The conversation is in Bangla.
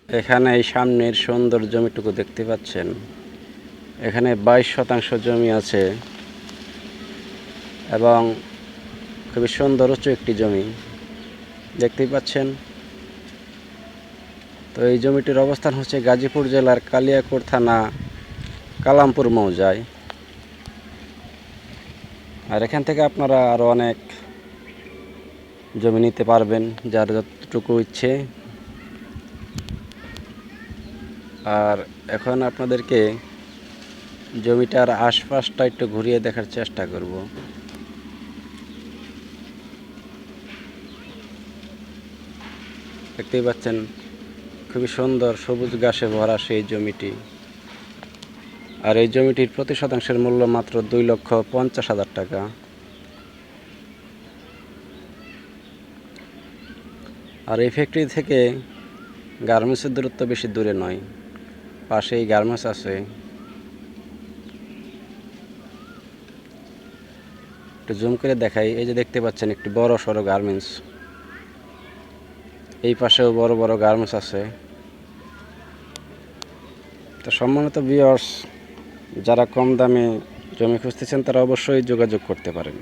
এখানে এই সামনের সুন্দর জমিটুকু দেখতে পাচ্ছেন। এখানে 22% জমি আছে এবং খুবই সুন্দর উঁচু একটি জমি দেখতেই পাচ্ছেন। তো এই জমিটির অবস্থান হচ্ছে গাজীপুর জেলার কালিয়াকৈর থানা কালামপুর মৌজায়। আর এখান থেকে আপনারা আরও অনেক জমি নিতে পারবেন যার যতটুকু ইচ্ছে। আর এখন আপনাদেরকে জমিটার আশপাশটা একটু ঘুরিয়ে দেখার চেষ্টা করব। দেখতেই পাচ্ছেন খুবই সুন্দর সবুজ ঘাসে ভরা সেই জমিটি। আর এই জমিটির প্রতি শতাংশের মূল্য মাত্র 2,50,000 টাকা। আর এই ফ্যাক্টরি থেকে গার্মেন্টসের দূরত্ব বেশি দূরে নয়, পাশেই গার্মেন্টস আছে। একটু জুম করে দেখাই, এই যে দেখতে পাচ্ছেন একটি বড় সড়ো গার্মেন্টস, এই পাশেও বড় বড় গার্মেন্টস আছে। তো সম্মানিত ভিউয়ার্স, যারা কম দামে জমি খুঁজতেছেন তারা অবশ্যই যোগাযোগ করতে পারেন।